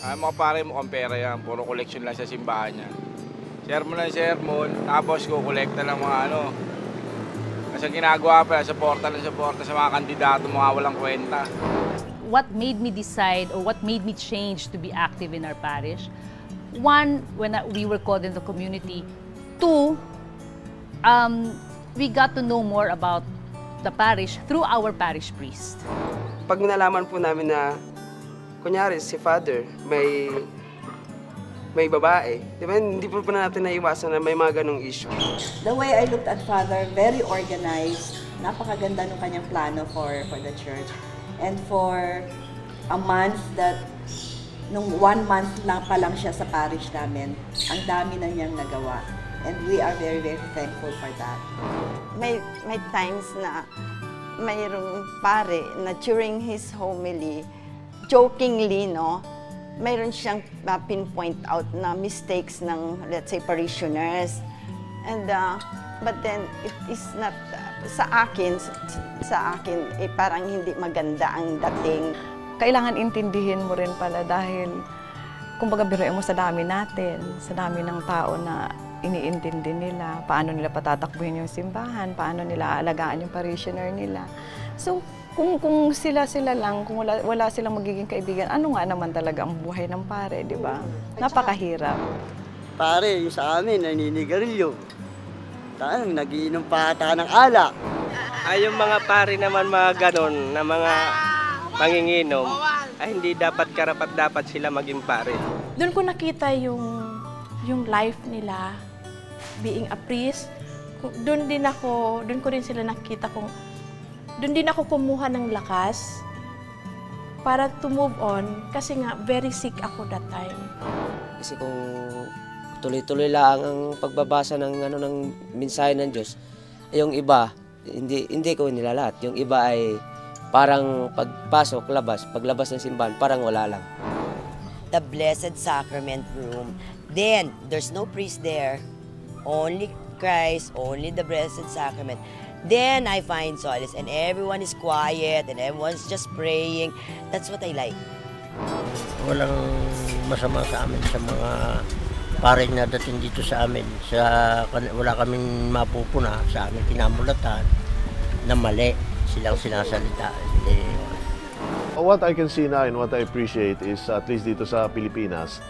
Ay, mga pare mo pera yan, puro collection lang sa simbahan niya. Sermon ng sermon, tapos kukolekta ng mga ano. Kasi ginagawa pa, suporta sa mga kandidato, mga walang kwenta. What made me decide or what made me change to be active in our parish? One, when we were called in the community. Two, we got to know more about the parish through our parish priest. Pag nalaman po namin na, kunyari si Father may babae, di ba? Hindi po natin naiwasan na may mga ganong issue. The way I looked at Father, very organized. Napakaganda nung kanyang plano for the church. And for a month nung 1 month lang pa lang siya sa parish namin, ang dami na niyang nagawa. And we are very, very thankful for that. May times na mayroong pare na during his homily, jokingly, no, mayroon siyang pinpoint out na mistakes ng, let's say, parishioners. And, but then, it is not, sa akin, parang hindi maganda ang dating. Kailangan intindihin mo rin pala dahil, kumbaga biruin mo sa dami natin, sa dami ng tao na iniintindi nila, paano nila patatakbuhin yung simbahan, paano nila aalagaan yung parishioner nila. So, kung sila lang, kung wala silang magiging kaibigan, ano nga naman talaga ang buhay ng pare, di ba? Napakahirap. Pare, yung sa amin, naninigarilyo. Nagiinom pa ata ng alak. Ay, yung mga pare naman mga ganon, na mga manginginom, ay hindi dapat karapat-dapat sila maging pare. Doon ko nakita yung life nila, being a priest. Doon ko rin sila nakita doon din ako kumuha ng lakas para to move on kasi nga very sick ako that time. Kasi kung tuloy-tuloy lang ang pagbabasa ng mensahe ng Diyos, yung iba hindi ko nilalat. Yung iba ay parang pagpasok, paglabas ng simbahan, parang wala lang. The Blessed Sacrament room. Then, there's no priest there. Only Christ, only the Blessed Sacrament. Then, I find solace and everyone is quiet and everyone's just praying. That's what I like. Walang masama sa amin sa mga pare na dating dito sa amin. Wala kaming mapupuna sa aming pinamulatan na mali silang sinasalita. What I can see now and what I appreciate is, at least dito sa Pilipinas,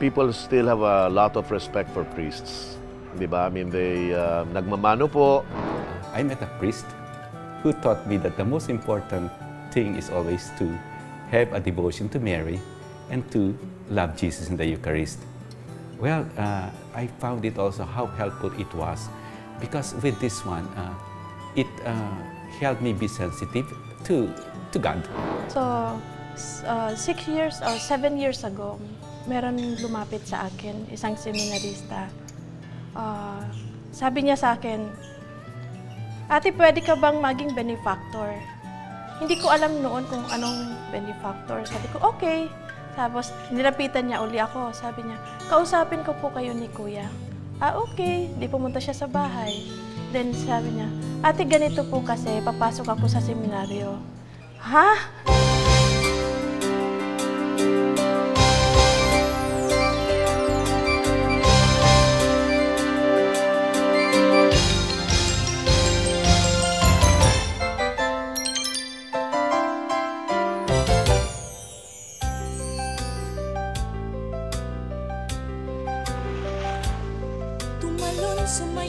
people still have a lot of respect for priests. Diba? I mean, they nagmamano po. I met a priest who taught me that the most important thing is always to have a devotion to Mary and to love Jesus in the Eucharist. Well, I found it also how helpful it was because with this one, it helped me be sensitive to God. So, 6 years or 7 years ago, meron lumapit sa akin, isang seminarista. Sabi niya sa akin, "Ate, pwede ka bang maging benefactor?" Hindi ko alam noon kung anong benefactor. Sabi ko, okay. Tapos, nilapitan niya uli ako. Sabi niya, "Kausapin ko po kayo ni Kuya." Okay. Di pumunta siya sa bahay. Then sabi niya, "Ate, ganito po kasi, papasok ako sa seminaryo." Ha?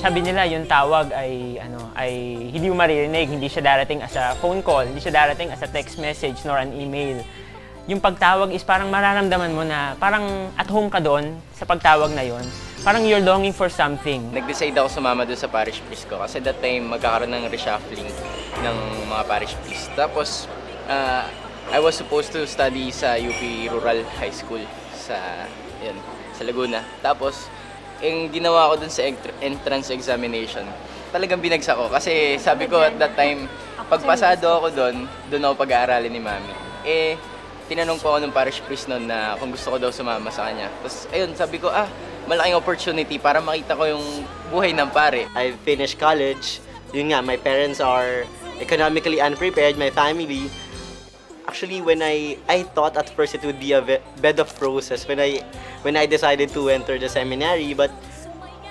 Sabi nila yung tawag ay hindi mo maririnig, hindi siya darating as a phone call, hindi siya darating as a text message nor an email. Yung pagtawag is parang mararamdaman mo na parang at home ka doon sa pagtawag na yon. Parang you're longing for something. Nag-decide ako sumama doon sa parish priest ko kasi that time magkakaroon ng reshuffling ng mga parish priest. Tapos I was supposed to study sa UP Rural High School sa Laguna. Tapos yung ginawa ko dun sa entrance examination, talagang binagsak ko. Kasi sabi ko at that time, pagpasado ako doon ako pag-aaralin ni Mami. Tinanong ko ako ng parish priest noon na kung gusto ko daw sumama sa kanya. Tapos ayun, sabi ko, malaking opportunity para makita ko yung buhay ng pare. I finished college. Yun nga, my parents are economically unprepared, my family. Actually, when I thought at first it would be a bed of roses when I decided to enter the seminary, but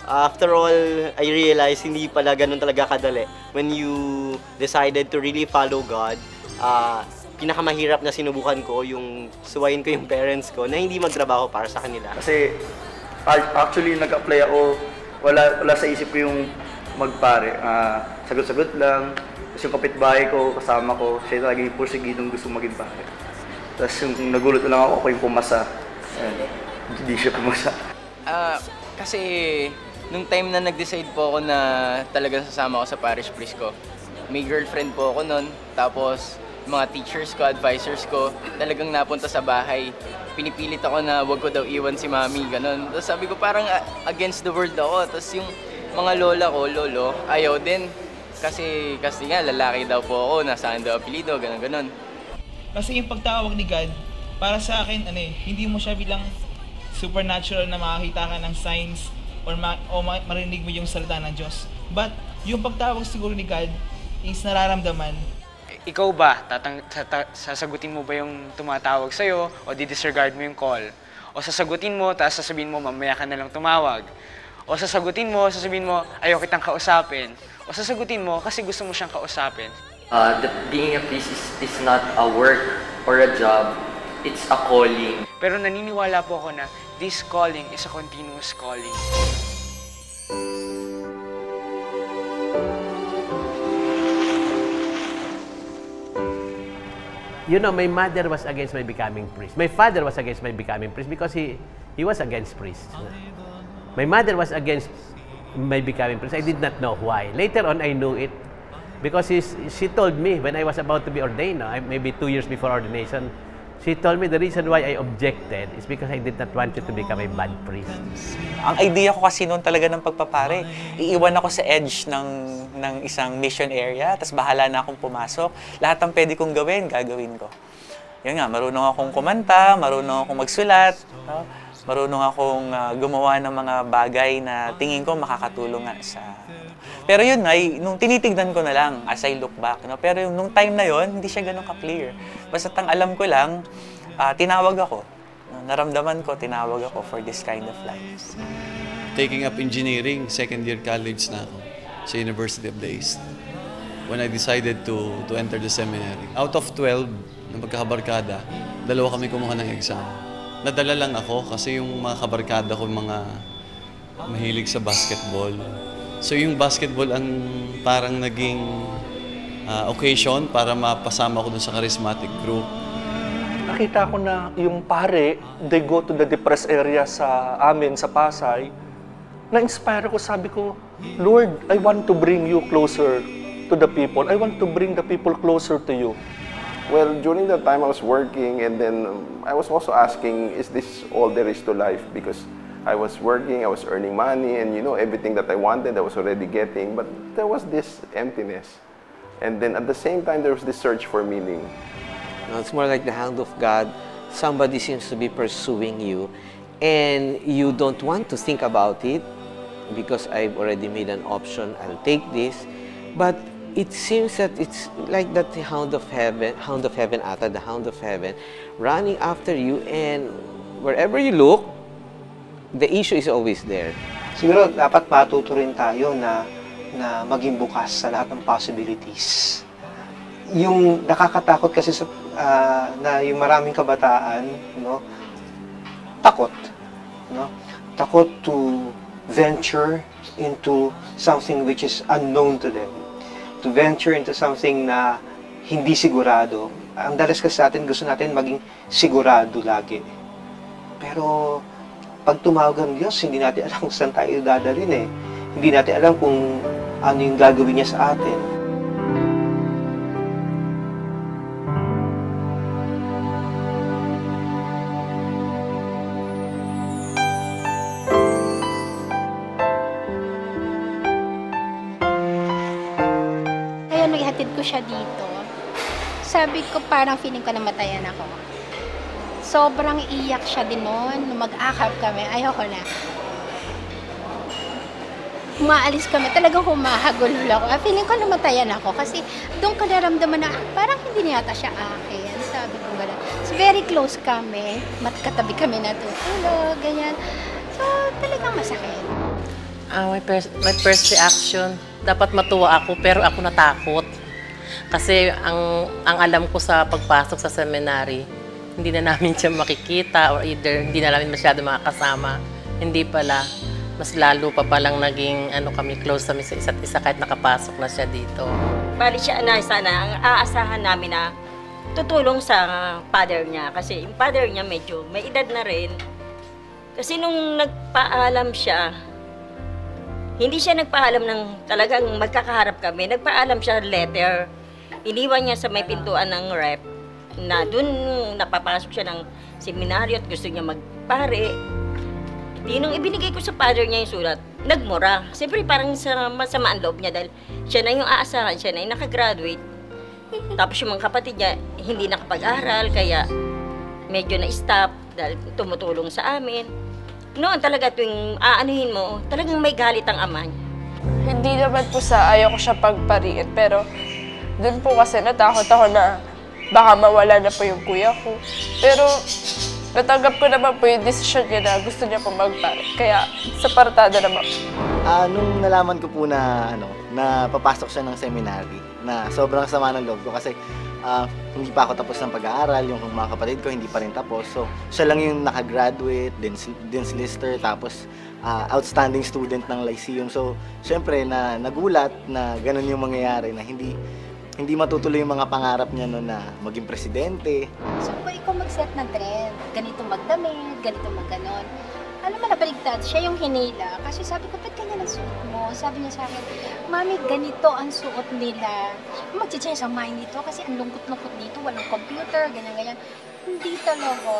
after all, I realized hindi pala ganun talaga kadali. When you decided to really follow God, pinakamahirap na sinubukan ko yung suwayin ko yung parents ko na hindi magtrabaho para sa kanila. Kasi actually nag-apply ako, wala sa isip ko yung magpare. Sagot-sagot lang. Tapos yung kapitbahay ko, kasama ko, siya talaga yung porsigidong gusto maging pare. Tapos yung nagulat lang ako yung pumasa. Hindi siya pumasa. Kasi nung time na nag-decide po ako na talagang sasama ko sa parish priest ko, may girlfriend po ako nun. Tapos mga teachers ko, advisors ko, talagang napunta sa bahay. Pinipilit ako na wag ko daw iwan si mami, ganun. Tapos sabi ko parang against the world ako. Tapos yung mga lola ko, lolo, ayaw din. Kasi nga, lalaki daw po ako, nasaan daw apelido, ganun. Kasi yung pagtawag ni God, para sa akin, hindi mo siya bilang supernatural na makakita ka ng signs or marinig mo yung salita ng Diyos. But yung pagtawag siguro ni God is nararamdaman. Ikaw ba, sasagutin mo ba yung tumatawag sa'yo o di-disregard mo yung call? O sasagutin mo, tapos sasabihin mo, mamaya ka na lang tumawag? O sasagutin mo, sasabihin mo, ayaw kitang kausapin? O sasagutin mo kasi gusto mo siyang kausapin? Being a priest is not a work or a job, it's a calling. Pero naniniwala po ako na this calling is a continuous calling. You know, my mother was against my becoming priest. My father was against my becoming priest because he was against priests. My mother was against my becoming priest. I did not know why. Later on, I knew it because she told me when I was about to be ordained, maybe 2 years before ordination, she told me the reason why I objected is because I did not want you to become a bad priest. Ang idea ko kasi noon talaga ng pagpapare, iiwan ako sa edge ng isang mission area, tapos bahala na akong pumasok. Lahat ng pwede kong gawin, gagawin ko. Yun nga, marunong akong kumanta, marunong akong magsulat, no? Marunong akong gumawa ng mga bagay na tingin ko makakatulong nga sa... Pero yun nga, nung tinitignan ko na lang as I look back, no? Pero nung time na yon hindi siya ganun ka-clear. Basta ang alam ko lang, tinawag ako. Naramdaman ko, tinawag ako for this kind of life. Taking up engineering, second year college na ako sa University of the East. When I decided to enter the seminary. Out of 12 na magkakabarkada, 2 kami kumuha ng exam. Nadala lang ako kasi yung mga kabarkada ko mga mahilig sa basketball. So yung basketball ang parang naging occasion para mapasama ko dun sa charismatic group. Nakita ko na yung pare, they go to the depressed area sa amin, sa Pasay. Na-inspire ko, sabi ko, Lord, I want to bring you closer to the people. I want to bring the people closer to you. Well, during that time I was working and then I was also asking, is this all there is to life? Because I was working, I was earning money, and you know, everything that I wanted I was already getting, but there was this emptiness. And then at the same time, there was this search for meaning. It's more like the hand of God. Somebody seems to be pursuing you, and you don't want to think about it because I've already made an option, I'll take this. But it seems that it's like that the hound of heaven, the hound of heaven, running after you, and wherever you look, the issue is always there. Siguro dapat matuto rin tayo na maging bukas sa lahat ng possibilities. Yung nakakatakot kasi sa na yung maraming kabataan, no? Takot, no? Takot to venture into something which is unknown to them. To venture into something na hindi sigurado. Ang dalas kasi sa atin, gusto natin maging sigurado lagi. Pero pag tumawag ang Diyos, hindi natin alam kung saan tayo dadalhin eh. Hindi natin alam kung ano yung gagawin niya sa atin. Ayun, naghatid ko siya dito. Sabi ko, parang feeling ko namatayan ako. Sobrang iyak siya din noon. Nung mag-akap kami, ayoko na. Umaalis kami, talagang humahagulol ako. Feeling ko namatayan ako kasi doon ko naramdaman na parang hindi niyata siya akin. Sabi very close kami. Katabi kami natutulog, ganyan. So, talagang masakit. My first reaction, dapat matuwa ako pero ako natakot. Kasi ang alam ko sa pagpasok sa seminary, hindi na namin siya makikita or either hindi na namin masyado makakasama. Hindi pala. Mas lalo pa palang naging kami close kami sa isa't isa kahit nakapasok na siya dito. Bali siya na sana ang aasahan namin na tutulong sa father niya. Kasi yung father niya medyo may edad na rin. Kasi nung nagpaalam siya, hindi siya nagpaalam ng talagang magkakaharap kami. Nagpaalam siya letter. Iniwan niya sa may pintuan ng rep na dun napapasok siya ng seminaryo at gusto niya magpare. Nung ibinigay ko sa father niya yung sulat, nagmura. Siyempre parang masama ang loob niya dahil siya na yung aasahan, siya na yung nakagraduate. Tapos yung mga kapatid niya hindi nakapag-aral, kaya medyo na-stop dahil tumutulong sa amin. Noon talaga tuwing aanuhin mo, talagang may galit ang ama niya. Hindi naman po sa ayaw ko siya pagpariin, pero dun po kasi natakot ako na baka mawala na po yung kuya ko. Pero natanggap ko naman po yung desisyon niya na gusto niya po magpare. Kaya sa partada naman. Nung nalaman ko po na, na papasok siya ng seminary, na sobrang sama ng loob ko kasi hindi pa ako tapos ng pag-aaral, yung mga kapatid ko hindi pa rin tapos. So, siya lang yung nakagraduate, Dean's Lister, tapos outstanding student ng Lyceum. So, syempre nagulat na ganun yung mangyayari na hindi matutuloy yung mga pangarap niya na maging presidente. So, kung ikaw mag-set ng trend, ganito magdamit, ganito magganon, alam mo, nabaligtad, siya yung hinila. Kasi sabi ko, ba't ganyan ang suot mo? Sabi niya sa akin, Mami, ganito ang suot nila. Mag-change ang mind nito kasi ang lungkot-lungkot dito, walang computer, ganyan-ganyan. Hindi talaga.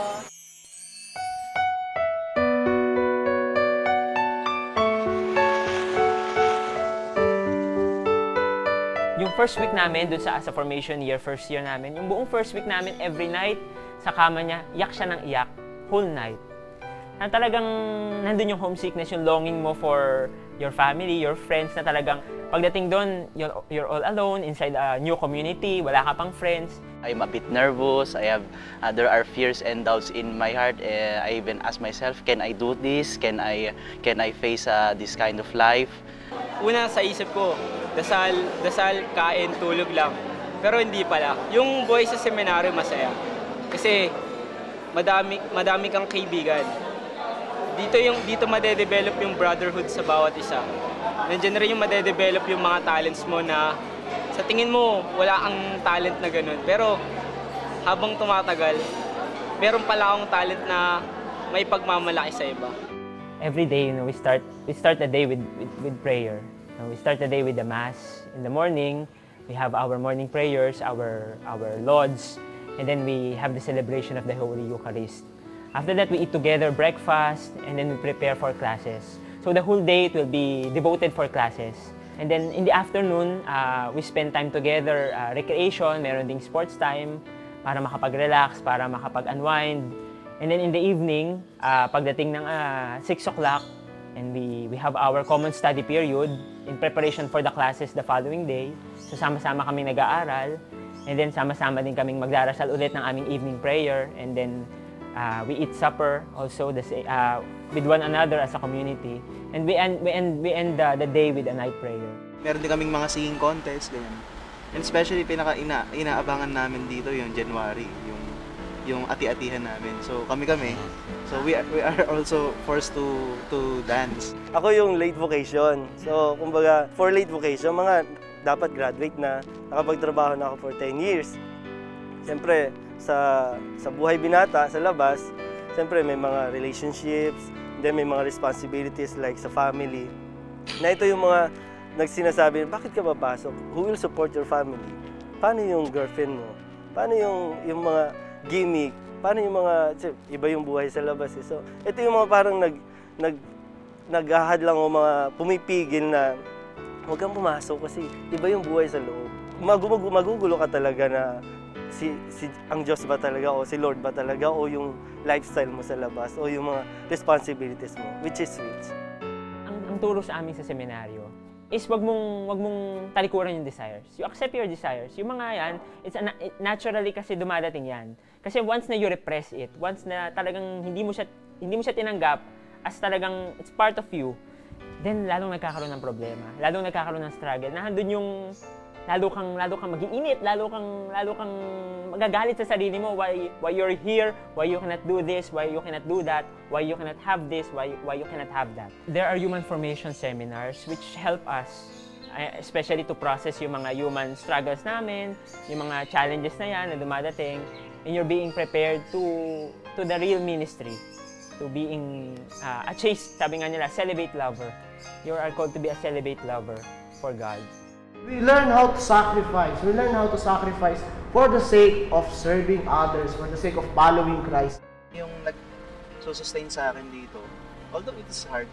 Yung first week namin, dun sa formation year, first year namin, yung buong first week namin, every night, sa kama niya, iyak siya ng iyak, whole night. Na talagang nandun yung homesickness, yung longing mo for your family, your friends, na talagang pagdating doon, you're all alone inside a new community, wala ka pang friends. I'm a bit nervous. There are fears and doubts in my heart. I even ask myself, can I do this? Can I face this kind of life? Una sa isip ko, dasal, kain, tulog lang. Pero hindi pala. Yung buhay sa seminaryo masaya. Kasi madami kang kaibigan. Dito madedevelop yung brotherhood sa bawat isa. Nandiyan rin yung madedevelop yung mga talents mo na sa tingin mo wala kang talent na ganun. Pero habang tumatagal, meron pala akong talent na may pagmamalaki sa iba. Every day, we start the day with prayer. We start the day with the Mass. In the morning, we have our morning prayers, our lauds, and then we have the celebration of the Holy Eucharist. After that, we eat together breakfast, and then we prepare for classes. So the whole day, it will be devoted for classes. And then in the afternoon, we spend time together, recreation, meron ding sports time, para makapag-relax, para makapag-unwind. And then in the evening, pagdating ng 6 o'clock, and we have our common study period in preparation for the classes the following day. So sama-sama kami nag-aaral, and then sama-sama din kaming magdarasal ulit ng aming evening prayer, and then we eat supper also with one another as a community, and we end the day with a night prayer. Meron din kaming mga singing contest, ganyan. And especially inaabangan namin dito yung January, yung ati-atihan namin. So kami. So we are also forced to dance. Ako yung late vocation. So kumbaga for late vocation, mga dapat graduate na, nakapagtrabaho na ako for 10 years. Siyempre sa buhay binata sa labas, siyempre may mga relationships, then may mga responsibilities like sa family. Na ito yung mga nagsinasabi, bakit ka papasok? Who will support your family? Paano yung girlfriend mo? Paano yung mga gimmick? Paano yung mga, iba yung buhay sa labas eh. So, ito yung mga parang naghahad lang o mga pumipigil na huwag kang pumasok kasi iba yung buhay sa loob. Magugulo ka talaga na ang Diyos ba talaga o si Lord ba talaga o yung lifestyle mo sa labas o yung mga responsibilities mo, which is which. Ang turo sa amin sa seminaryo is wag mong talikuran yung desires. You accept your desires. Yung mga yan, naturally kasi dumadating yan. Kasi once na you repress it, once na talagang hindi mo siya tinanggap as talagang it's part of you, then lalong nagkakaroon ng problema, lalong nagkakaroon ng struggle. Nandun yung lalo kang mag-iinit, lalo kang magagalit sa sarili mo, why you're here, why you cannot do this, why you cannot do that, why you cannot have this, why you cannot have that. There are human formation seminars which help us especially to process yung mga human struggles namin, yung mga challenges na yan na dumadating, and you're being prepared to the real ministry, to being a chaste, sabi nga nila, celibate lover. You are called to be a celibate lover for God. We learn how to sacrifice. We learn how to sacrifice for the sake of serving others, for the sake of following Christ. Yung nag-sustain sa akin dito, although it is hard,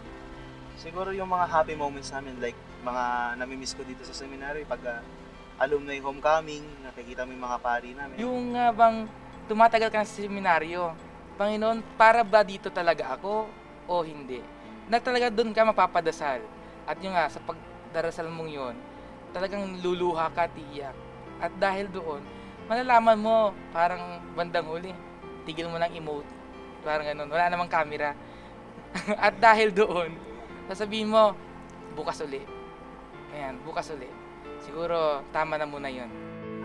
siguro yung mga happy moments namin, like mga namimiss ko dito sa seminary, pag alumni homecoming, nakikita mo yung mga pari namin. Yung bang tumatagal ka sa seminaryo, Panginoon, para ba dito talaga ako o hindi? Na talaga doon ka mapapadasal. At yung sa pagdarasal mong yun, talagang luluha ka, tiyak. At dahil doon, malalaman mo, parang bandang huli, tigil mo ng emote. Parang ganun, wala namang camera. At dahil doon, sasabihin mo, bukas uli. Ayan, bukas uli. Siguro, tama na muna yun.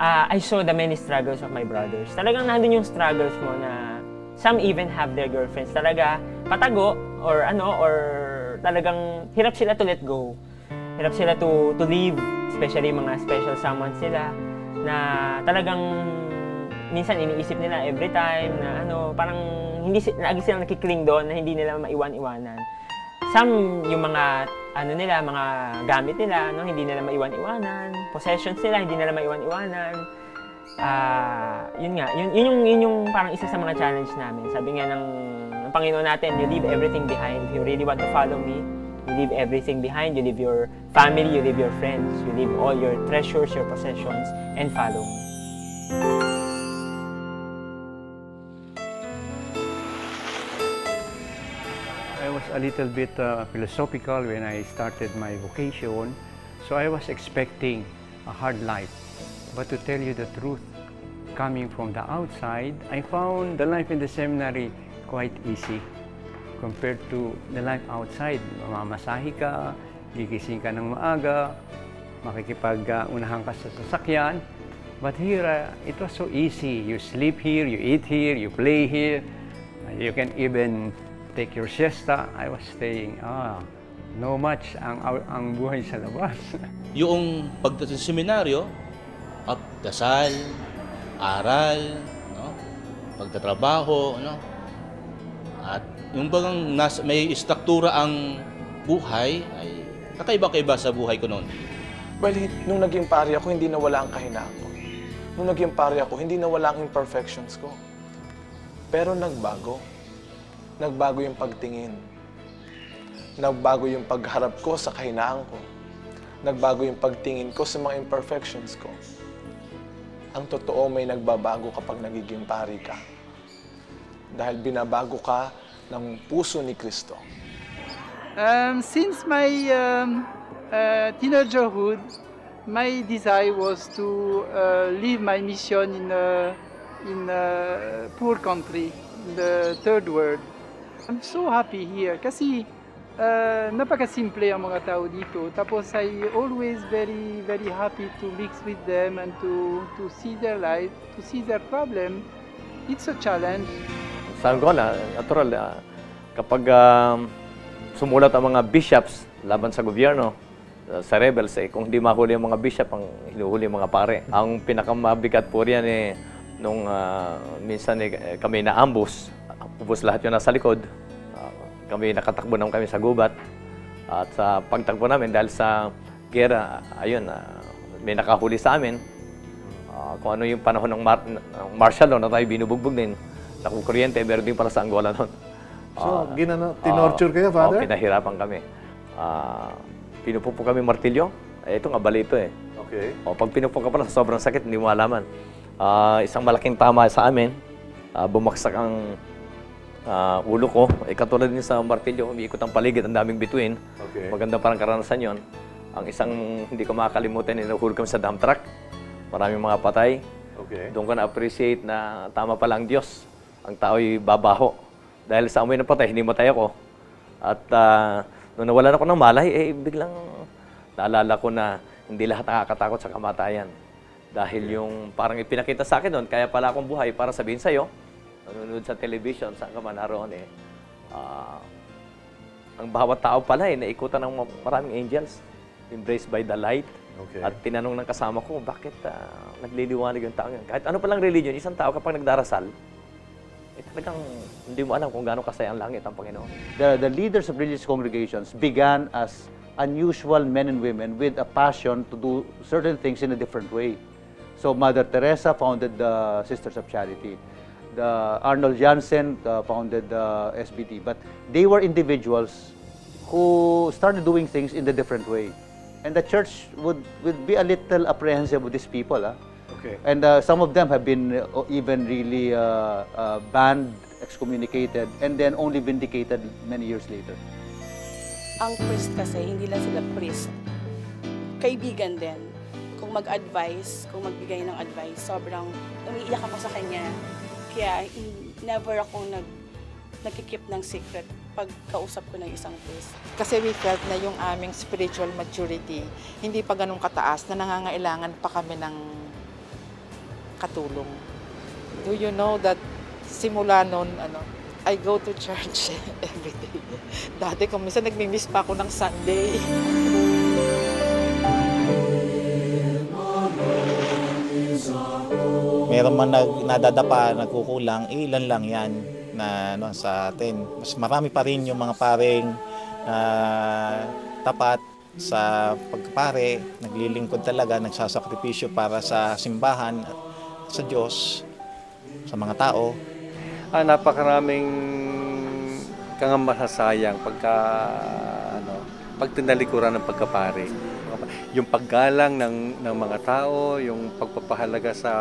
I saw the many struggles of my brothers. Talagang nandun yung struggles mo na some even have their girlfriends. Talaga, patago, or talagang hirap sila to let go. Hirap sila to leave, especially mga special someone sila, na talagang minsan iniisip nila every time na parang lagi silang nakikling doon na hindi nila maiwan-iwanan. Some, yung mga mga gamit nila, hindi nila maiwan-iwanan. Possessions nila, hindi nila maiwan-iwanan. Yun nga, yun yung parang isa sa mga challenge namin. Sabi nga ng Panginoon natin, you leave everything behind. If you really want to follow me, you leave everything behind. You leave your family, you leave your friends, you leave all your treasures, your possessions, and follow me. I was a little bit philosophical when I started my vocation, so I was expecting a hard life. But to tell you the truth, coming from the outside, I found the life in the seminary quite easy compared to the life outside. Mamamasahe ka, gigising ka ng maaga, makikipag-unahan ka sa sasakyan. But here, it was so easy. You sleep here, you eat here, you play here. You can even take your siesta. I was saying, no much ang buhay sa labas. Yung pagdating sa seminaryo, dasal, aral, pagtatrabaho, at yung bagang may struktura ang buhay, ay kakaiba-kaiba sa buhay ko noon. Well, nung naging pari ako, hindi nawala ang kahinaan ko. Nung naging pari ako, hindi nawala ang imperfections ko. Pero nagbago. Nagbago yung pagtingin. Nagbago yung pagharap ko sa kahinaan ko. Nagbago yung pagtingin ko sa mga imperfections ko. Ang totoo, may nagbabago kapag nagiging pari ka. Dahil binabago ka ng puso ni Kristo. Since my teenagerhood, my desire was to leave my mission in a poor country, in the third world. I'm so happy here kasi napakasimple ang mga tao dito. Tapos I always very, very happy to mix with them and to see their life, to see their problem. It's a challenge. Sa Angola, natural, kapag sumulat ang mga bishops laban sa gobyerno, sa rebels, kung hindi mahuli ang mga bishop, ang hinuhuli ang mga pare. Ang pinakamabigat po riyan nung minsan kami na-ambush, ubos lahat yun nasa likod. Kami nakatakbo naman kami sa gubat. At sa pagtakbo namin, dahil sa gera, ayun, may nakahuli sa amin. Kung ano yung panahon ng martial law na tayo binubugbog din. Nakukuryente, meron din para sa Angola noon. So, tinorture kayo, Father? Pinahirapan kami. Pinupupo kami martilyo. Ito nga, bali ito eh. Okay. Pag pinupo ka pala, sobrang sakit, hindi mo alaman. Isang malaking tama sa amin, bumagsak ang ulo ko. Katulad din sa martilyo, umiikot ang paligid, ang daming bituin. Okay. Maganda parang karanasan yon. Ang isang hindi ko makakalimutan, inuhulog kami sa dump truck. Maraming mga patay. Okay. Doon ko na-appreciate na tama pala ang Diyos. Ang tao'y babaho. Dahil sa amoy ng patay, hindi matay ako. At nung nawalan ako ng malay, biglang naalala ko na hindi lahat nakakatakot sa kamatayan. Dahil yung parang ipinakita sa akin doon, kaya pala akong buhay para sabihin sa'yo, nanonood sa television, saan ka man naroon ang bawat tao pala naikutan ng maraming angels, embraced by the light. Okay. At tinanong ng kasama ko, bakit nagliliwanag yung tao yan? Kahit ano palang religion, isang tao kapag nagdarasal, talagang hindi mo alam kung gaano kasaya ang langit ang Panginoon. The leaders of religious congregations began as unusual men and women with a passion to do certain things in a different way. So Mother Teresa founded the Sisters of Charity. Arnold Jansen founded the SBT. But they were individuals who started doing things in a different way. And the church would be a little apprehensive with these people. Okay. And some of them have been even really banned, excommunicated, and then only vindicated many years later. Ang priest kasi, hindi lang sila priest. Kaibigan din. Kung mag-advise, kung magbigay ng advice, sobrang umiiyak ako sa kanya. Kaya never ako nagkikip ng secret pag kausap ko ng isang priest. Kasi we felt na yung aming spiritual maturity, hindi pa ganun kataas na nangangailangan pa kami ng katulong. Do you know that simula noon, I go to church every day. Dati kung minsan nagmi-miss pa ako ng Sunday. Meron man nadadapa, nagkukulang, ilan lang yan na sa atin. Mas marami pa rin yung mga paring tapat sa pagpapare, naglilingkod talaga, nagsasakripisyo para sa simbahan, sa Diyos, sa mga tao. Napakaraming kang masasayang pag tinalikuran ng pagkapare. Yung paggalang ng mga tao, yung pagpapahalaga sa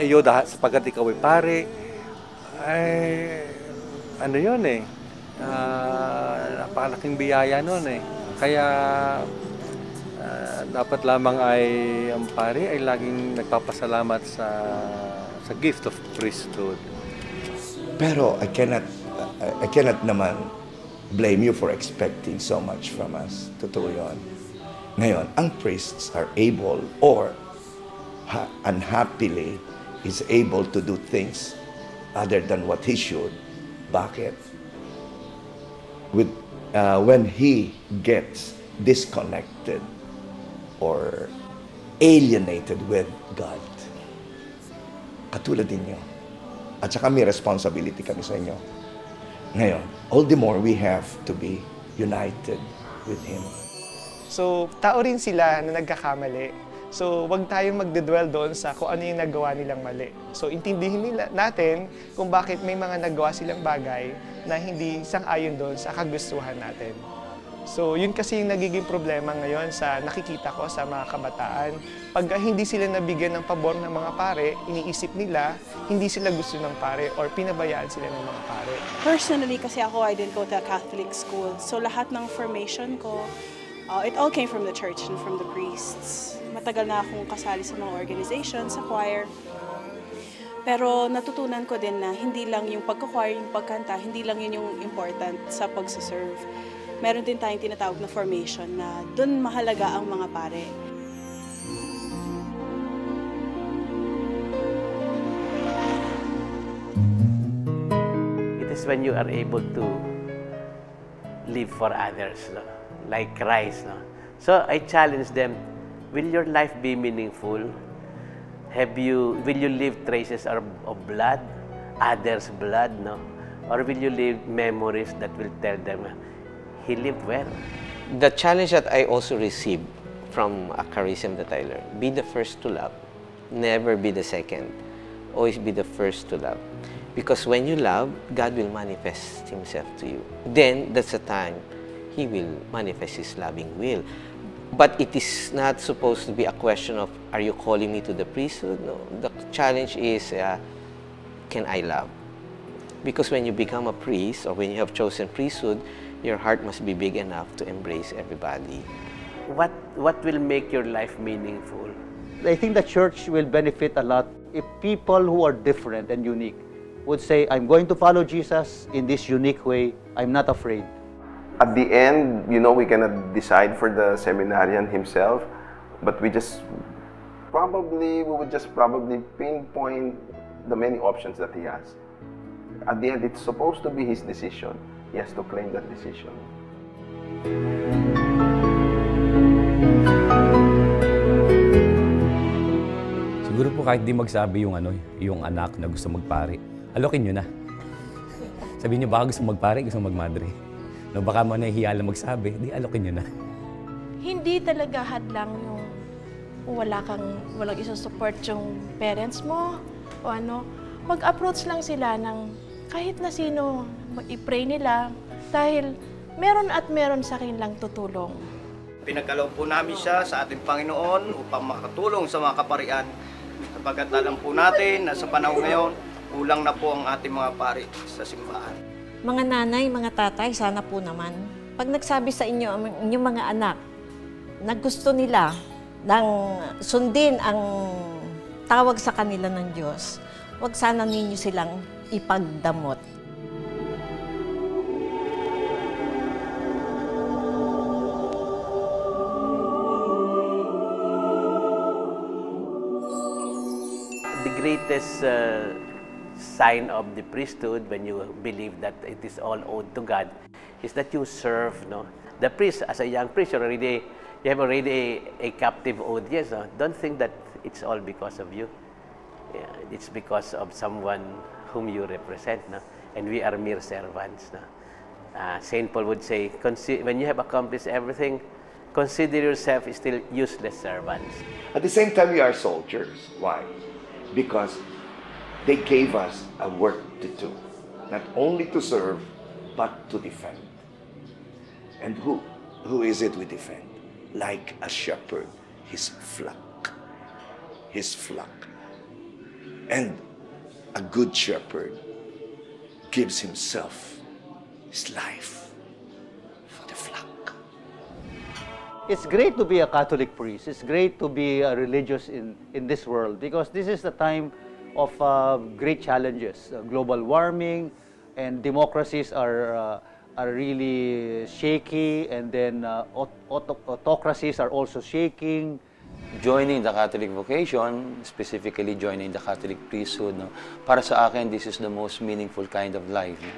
iyo sapagkat ikaw ay pare, napakalaking biyaya nun Kaya dapat lamang ay ang pare ay laging nagpapasalamat sa gift of priesthood. Pero I cannot naman blame you for expecting so much from us. Totoo yun. Ngayon, ang priests are able or unhappily is able to do things other than what he should. Bakit? When he gets disconnected or alienated with God. Katulad ninyo. At saka may responsibility kami sa inyo. Ngayon, all the more we have to be united with Him. So, tao rin sila na nagkakamali. So, wag tayong magdedwell doon sa kung ano yung nagawa nilang mali. So, intindihin natin kung bakit may mga nagawa silang bagay na hindi sang-ayon doon sa kagustuhan natin. So, yun kasi yung nagiging problema ngayon sa nakikita ko sa mga kabataan. Pag hindi sila nabigyan ng pabor ng mga pare, iniisip nila, hindi sila gusto ng pare or pinabayaan sila ng mga pare. Personally, kasi ako, I didn't go to a Catholic school. So, lahat ng formation ko, it all came from the church and from the priests. Matagal na akong kasali sa mga organizations, sa choir. Pero natutunan ko din na hindi lang yung pagka-choir, yung pagkanta, hindi lang yun yung important sa pagsaserve. Meron din tayong tinatawag na formation na doon mahalaga ang mga pare. It is when you are able to live for others, like Christ. So I challenge them, will your life be meaningful? Will you leave traces of blood, others' blood, or will you leave memories that will tell them, he lived well? The challenge that I also received from a charism that I learned, be the first to love, never be the second. Always be the first to love. Because when you love, God will manifest Himself to you. Then, that's the time He will manifest His loving will. But it is not supposed to be a question of, are you calling me to the priesthood? No. The challenge is, can I love? Because when you become a priest, or when you have chosen priesthood, your heart must be big enough to embrace everybody. What will make your life meaningful? I think the church will benefit a lot if people who are different and unique would say, I'm going to follow Jesus in this unique way. I'm not afraid. At the end, you know, we cannot decide for the seminarian himself, but we would just probably pinpoint the many options that he has. At the end, it's supposed to be his decision. He has to claim that decision. Siguro po kahit di magsabi yung anak na gusto magpare, alokin nyo na. Sabihin nyo, baka gusto magpare, gusto magmadre. No, baka mo nahihiya lang magsabi, di alokin nyo na. Hindi talaga hadlang yung walang isusupport yung parents mo o ano. Mag-approach lang sila ng kahit na sino, i-pray nila dahil meron at meron sa akin lang tutulong. Pinagkaloob po namin siya sa ating Panginoon upang makatulong sa mga kaparian. Sapagkat alam po natin na sa panahon ngayon, kulang na po ang ating mga pari sa simbahan. Mga nanay, mga tatay, sana po naman, pag nagsabi sa inyo ang inyong mga anak na gusto nila nang sundin ang tawag sa kanila ng Diyos, huwag sana ninyo silang ipagdamot. The greatest sign of the priesthood, when you believe that it is all owed to God, is that you serve. No? The priest, as a young priest, you have already a captive audience. No? Don't think that it's all because of you. Yeah, it's because of someone whom you represent. No? And we are mere servants. No? St. Paul would say, when you have accomplished everything, consider yourself still useless servants. At the same time, we are soldiers. Why? Because they gave us a work to do, not only to serve, but to defend. And who is it we defend? Like a shepherd, his flock. His flock. And a good shepherd gives himself, his life, for the flock. It's great to be a Catholic priest. It's great to be a religious in this world because this is the time of great challenges. Global warming and democracies are really shaky, and then autocracies are also shaking. Joining the Catholic vocation, specifically joining the Catholic priesthood, no? Para sa akin, this is the most meaningful kind of life. No?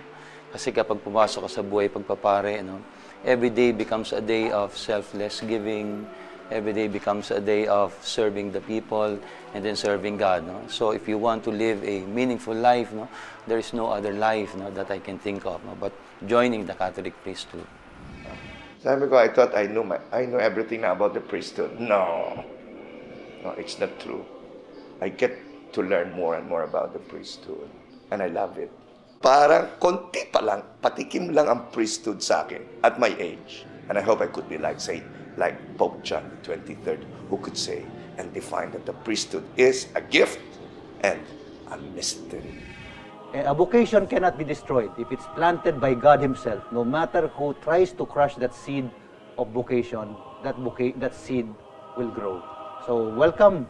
Kasi kapag pumasok ka sa buhay pagpapare, no? Every day becomes a day of selfless giving. Every day becomes a day of serving the people and then serving God. No? So if you want to live a meaningful life, no, there is no other life, no, that I can think of, no, but joining the Catholic priesthood. Sabi ko, I thought I know everything now about the priesthood. No, it's not true. I get to learn more and more about the priesthood, and I love it. Parang konti pa lang, patikim lang ang priesthood sa akin at my age. And I hope I could be like Pope John XXIII, who could say and define that the priesthood is a gift and a mystery. A vocation cannot be destroyed if it's planted by God Himself. No matter who tries to crush that seed of vocation, that seed will grow. So welcome.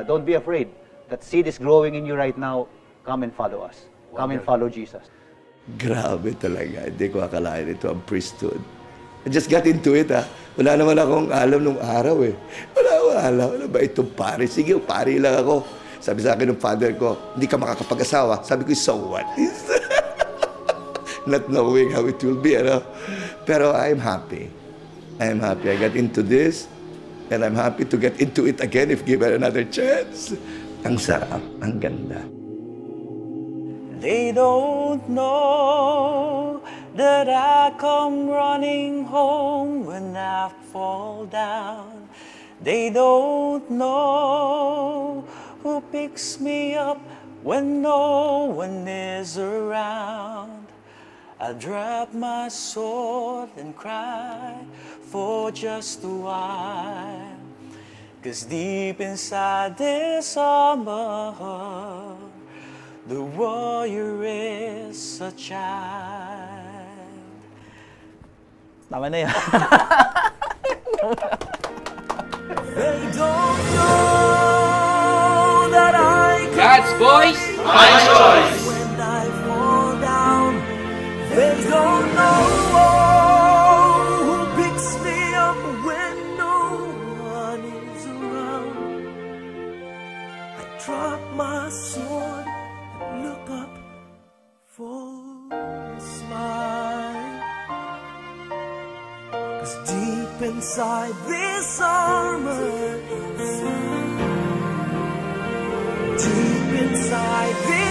Don't be afraid. That seed is growing in you right now. Come and follow us. Come and follow Jesus. Grabe talaga. Hindi ko akalain ito ang priesthood. I just got into it, ha. Wala naman akong alam nung araw, eh. Wala akong alam. Ano ba itong pari? Sige, pari lang ako. Sabi sa akin ng father ko, hindi ka makakapag-asawa. Sabi ko, so what? Not knowing how it will be, ano? Pero I'm happy. I'm happy. I got into this, and I'm happy to get into it again if given another chance. Ang sarap, ang ganda. They don't know that I come running home when I fall down. They don't know who picks me up when no one is around. I drop my sword and cry for just a while, 'cause deep inside this armor, the warrior is a child. Tama na yan. They don't know voice, my choice. When I fall down, there's no one who picks me up when no one is around. I drop my sword and look up for a smile. 'Cause deep inside this armor, deep inside this